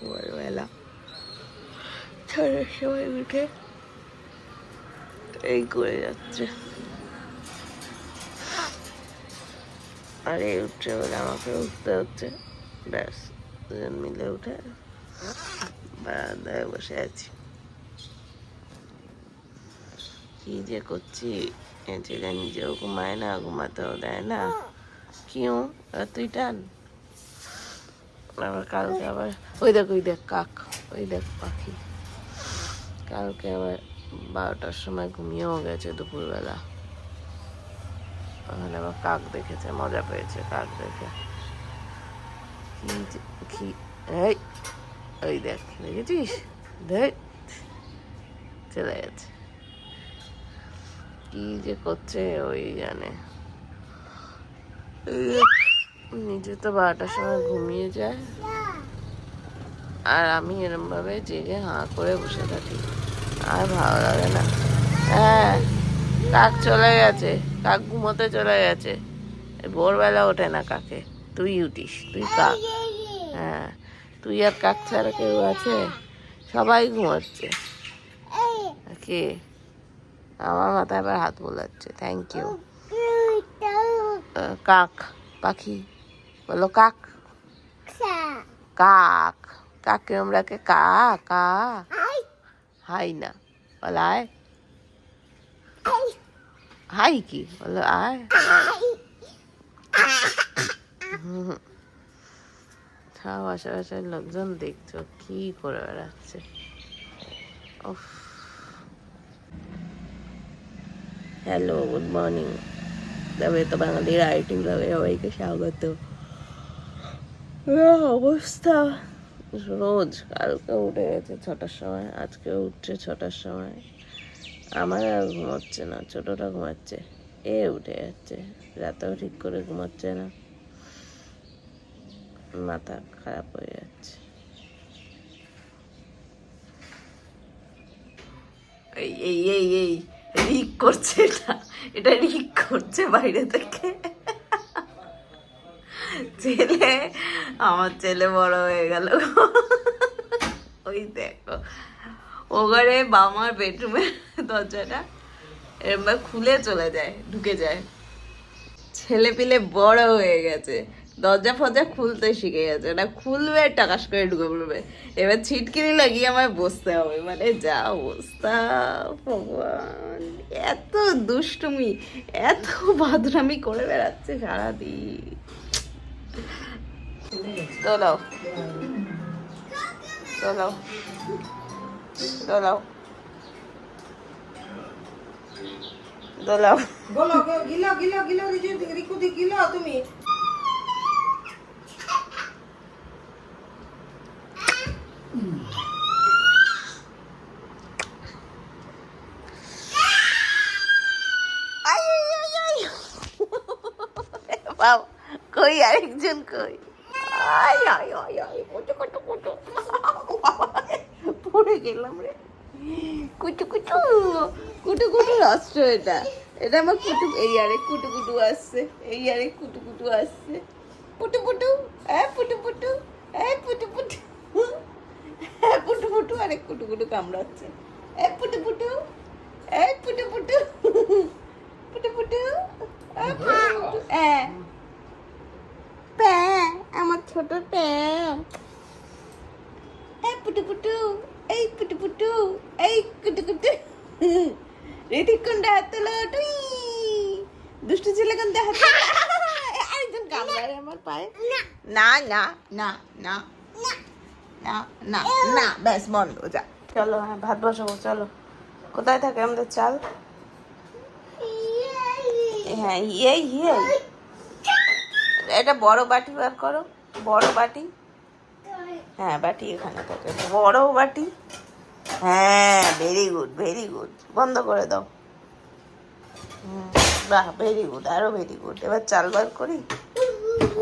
ভোরবেলা 6টার সময় উঠে এই করে যাচ্ছে। আর এই উঠছে বলে আমাকে উঠতে হচ্ছে। ব্যাস, দুজন মিলে উঠে বারান্দায় বসে আছি। কি যে করছি, এ ছেলে নিজেও ঘুমায় না, ঘুমাতেও দেয় না। কিউ তুই টান। আবার কালকে আবার ওই দেখ কাক, ওই দেখ পাখি। কালকে আবার 12টার সময় ঘুমিয়েও গেছে দুপুরবেলা। ওখানে আবার কাক দেখেছে, মজা পেয়েছে কাক দেখে। কি এই ওই দেখ, দেখেছিস? দেখ চলে গেছে। কি যে করছে ওই জানে। নিজে তো 12টার সময় ঘুমিয়ে যায়, আর আমি এরম ভাবে জেগে হাঁ করে বসে থাকি, আর ভালো লাগে না। হ্যাঁ, কাক চলে গেছে, কাক ঘুমোতে চলে গেছে। ভোরবেলা ওঠে না কাকে, তুই উঠিস, তুই কাক। হ্যাঁ, তুই আর কাক ছাড়া কেউ আছে? সবাই ঘুমাচ্ছে। কে? আমার মাথায় আবার হাত বোলাচ্ছে। Thank you. কাক পাখি বলো, কাক কাক কাক কিরম রাখে? কা কা হাই না বলো, আয় হাই কি বলো, আয়। সব আশেপাশের লোকজন দেখছো কি করে বেড়াচ্ছে। Hello, good morning. তবে তো বাঙালির আইটি ব্লগে সবাইকে স্বাগত। অবস্থা রোজ, কালকে উঠে গেছে 6টার সময়, আজকে উঠছে 6টার সময়। আমার আর ঘুমাচ্ছে না, ছোটটা ঘুমাচ্ছে, এ উঠে যাচ্ছে, রাতেও ঠিক করে ঘুমাচ্ছে না, মাথা খারাপ হয়ে যাচ্ছে। এই এই এই এই রিক করছে, এটা রিক করছে বাইরে থেকে। ছেলে, আমার ছেলে বড় হয়ে গেল। ওই দেখো, ও ঘরে বামার বেডরুমের দরজাটা এরম খুলে চলে যায়, ঢুকে যায়। ছেলে পিলে বড় হয়ে গেছে, দরজা ফজা খুলতে শিখে গেছে, ওটা খুলবে টাকাস করে ঢুকে পড়বে। এবার ছিটকিনি লাগিয়ে আমায় বসতে হবে, মানে যা অবস্থা। ভগবান, এত দুষ্টুমি, এত বাদরামি করে বেড়াচ্ছে সারাদিন। দোলাও দোলাও দোলাও দোলাও। বলো, গিলো গিলো গিলো রিকুদি গিলো তুমি। বাবা কই, আরেকজন কই? আয় আয় আয় আয়, কুটু কুটু কুটু। পড়ে গেলাম রে। কুটু কুটু কুটু কুটু রাষ্ট্র এটা, এটা আমার কুটু। এই আরে কুটু কুটু আসছে, এই আরে কুটু কুটু আসছে। পুটু পুটু, হ্যাঁ পুটু পুটু, হ্যাঁ পুটু পুটু, হ্যাঁ পুটু পুটু। আরে কুটু কুটু কামড়াচ্ছে। এ পুটু পুটু, এই পুটু পুটু, পুটু পুটু, আমার ছোট পুটু পুটু, এই পুটু পুটু, এই কুটু কুটু। ঋতিক কোনটা হাত তোলো, টুই। দুষ্টু ছেলে কোনটা হাত তোলো। আরেকজন কামড়ায় আমার পায়ে। না না না না না না না, ব্যাস বন্ধ, যা। চলো, হ্যাঁ ভাত বসাবো, চলো। কোথায় থাকে আমাদের চাল? হ্যাঁ, ইয়ে এটা বড় বাটি বার করো, বড় বাটি। হ্যাঁ, বাটি এখানে থাকে, বড় বাটি। হ্যাঁ, ভেরি গুড ভেরি গুড, বন্ধ করে দাও। বাহ, ভেরি গুড, আরো ভেরি গুড। এবার চাল বার করি।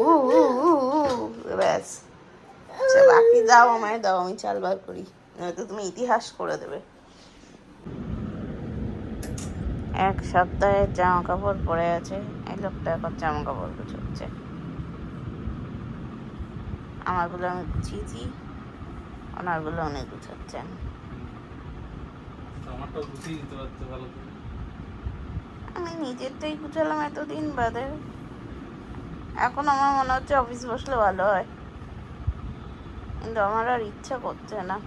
উ উ উ উ, ব্যাস। আচ্ছা, বাকি দাও, আমায় দাও, আমি চাল বার করি, নয়তো তুমি ইতিহাস করে দেবে। এক সপ্তাহের জামা কাপড় পরে আছে, এই লোকটা এখন জামা কাপড় গুছোচ্ছে। আমারগুলো আমি গুছিয়েছি, ওনারগুলো অনেক গুছাচ্ছেন। আমারটাও গুছিয়ে দিতে পারতে ভালো করে। আমি নিজেরটাই গুছালাম এতদিন বাদে, এখন আমার মনে হচ্ছে অফিস বসলে ভালো হয়, কিন্তু আমার আর ইচ্ছা করছে না।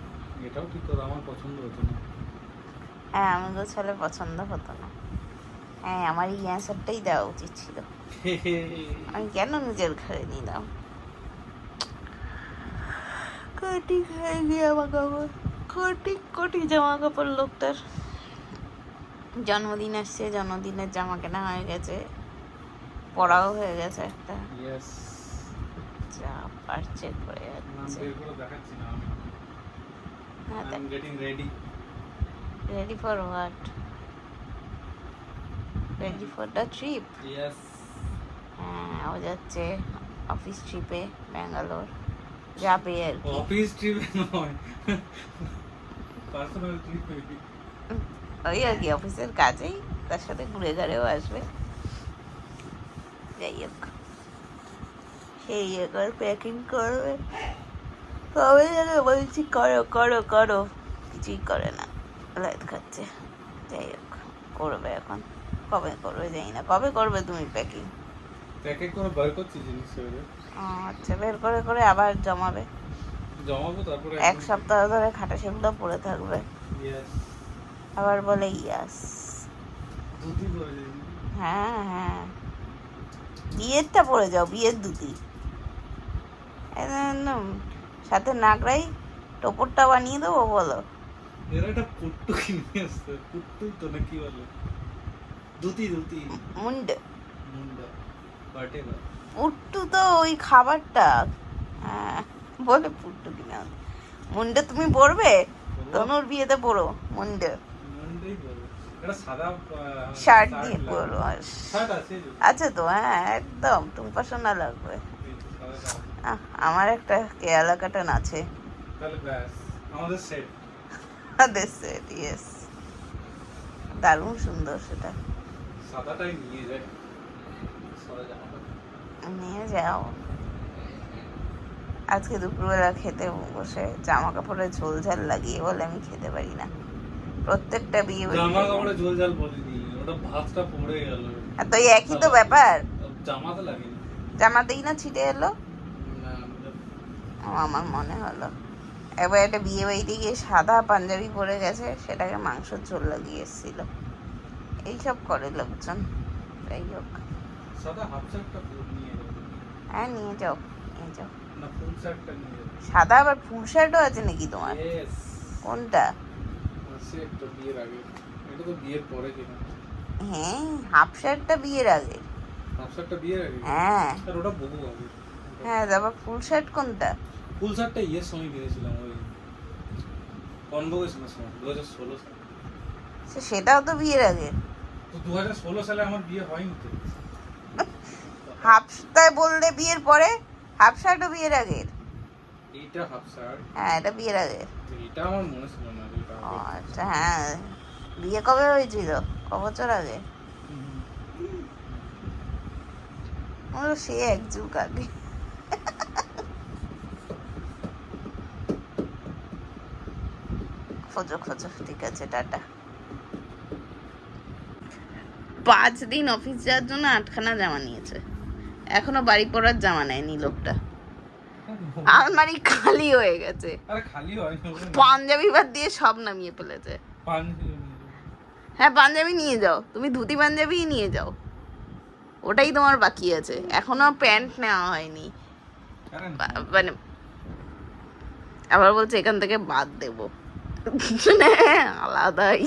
এটাও ঠিক কথা, আমার পছন্দ হতো না। হ্যাঁ, আমি গোছালে পছন্দ হতো না। হ্যাঁ, আমার এই অ্যান্সারটাই দেওয়া উচিত ছিল। আমি কেন নিজের ঘরে নিলাম? কোটি খাই গিয়ে জামা কাপড়, কোটি কোটি জামা কাপড় লোকটার। জন্মদিন আসছে, জন্মদিনের জামা কেনা হয়ে গেছে, পড়াও হয়ে গেছে একটা। ইয়েস, যা পারছে করে নাম যাচ্ছে। বের করে দেখাচ্ছি না আমি। হ্যাঁ, I am getting ready. Ready for what? Ready for the trip. Yes. হ্যাঁ, ও যাচ্ছে অফিস ট্রিপে ব্যাঙ্গালোর, যাবে আর কি। অফিস ট্রিপ নয়, পার্সোনাল ট্রিপ। ওই আর কি, অফিসের কাজেই তার সাথে ঘুরে ঘাড়েও আসবে। যাই হোক, সেই একবার প্যাকিং করবে, কবে যেন বলছি করো করো করো, কিছুই করে না, লাইট খাচ্ছে। যাই হোক, করবে এখন, কবে করবে জানি না। কবে করবে তুমি প্যাকিং? প্যাকেট করে বার করছি জিনিস সেগুলো, আচ্ছা, বের করে করে আবার জমাবে। জমাবো তারপরে এক সপ্তাহ ধরে খাটা সেগুলো পড়ে থাকবে, ইয়েস। আবার বলে ইয়াস। দুদিন পরে যাই। হ্যাঁ হ্যাঁ, বিয়েরটা পড়ে যাও, বিয়ের দুটি একদম সাথে নাগরাই টোপরটা বানিয়ে দেবো, বলো। এরা একটা পুট্টু কিনে আসছে, পুট্টুই তো নাকি বলে, দুতি দুতি মুন্ডে, মুন্ডা পাটে না। পুট্টু তো ওই খাবারটা, হ্যাঁ, বলে পুট্টু কিনা। মুন্ডে তুমি পরবে? তনুর বিয়েতে পরো মুন্ডে, মুন্ডাই বলে। এটা সাদা শার্ট দিয়ে পরো। শার্ট আছে যে, আছে তো, হ্যাঁ একদম টুম্পাসোনা লাগবে। এই তো সাদা শার্ট। আমার একটা কেয়ালা কাটান আছে, তাহলে ব্যাস আমাদের সেট। ইয়েস, দারুণ সুন্দর সেটা, সাদাটাই নিয়ে যায়, সাদা জামাটা। নিয়ে যাও। আজকে দুপুরবেলা খেতে বসে জামা কাপড়ে ঝোল ঝাল লাগিয়ে বলে আমি খেতে পারি না, প্রত্যেকটা বিয়ে জামা কাপড়ে ঝোল ঝাল বলিনি, ওটা ভাতটা পড়ে গেল। তো এই একই তো ব্যাপার, জামাতে লাগেনি জামাতেই না ছিটে এলো। না, আমার মনে হলো এবার একটা বিয়ে বাড়িতে গিয়ে সাদা পাঞ্জাবি পরে গেছে, সেটাকে মাংসের ঝোল লাগিয়ে এসেছিল। এইসব করে লোকজন। যাই হোক, সাদা হাফ শার্টটা নিয়ে যাবো। হ্যাঁ নিয়ে যাও, নিয়ে যাও। না, ফুল শার্টটা নিয়ে যাবো। সাদা আবার ফুল শার্টও আছে নাকি তোমার? ইয়েস, কোনটা? সে একটা বিয়ের আগে, এটা তো বিয়ের পরে কিনা। হ্যাঁ, হাফ শার্টটা বিয়ের আগে। হাফ শার্টটা বিয়ের আগে, হ্যাঁ আর ওটা বহু আগে। হ্যাঁ, তারপর ফুল শার্ট কোনটা? ফুল শার্টটা ইয়ের সময় কিনেছিলাম, ওই কনভোকেশনের সময় 2016 সালে। সেটাও তো বিয়ের আগে। তো 2016 সালে আমার বিয়ে হয়নি তো। হাফ তাই বললে বিয়ের পরে, হাফ শার্টও বিয়ের আগের। এইটা হাফ শার্ট, হ্যাঁ, এটা বিয়ের আগের। এটা আমার মনে ছিল না যে এটা ও আগে। আচ্ছা, হ্যাঁ। বিয়ে কবে হয়েছিল? ক বছর আগে? সে এক যুগ আগে। খোঁজো খোঁজো, ঠিক আছে, টাটা। 5 দিন অফিস যাওয়ার জন্য 8খানা জামা নিয়েছে, এখনো বাড়ি পড়ার জামা নেয়নি লোকটা। আলমারি খালি হয়ে গেছে, আরে খালি হয় না, পাঞ্জাবি বাদ দিয়ে সব নামিয়ে ফেলেছে। হ্যাঁ, পাঞ্জাবি নিয়ে যাও, তুমি ধুতি পাঞ্জাবি নিয়ে যাও, ওটাই তোমার বাকি আছে, এখনো প্যান্ট নেওয়া হয়নি। মানে আবার বলছে এখান থেকে বাদ দেবো, আলাদাই।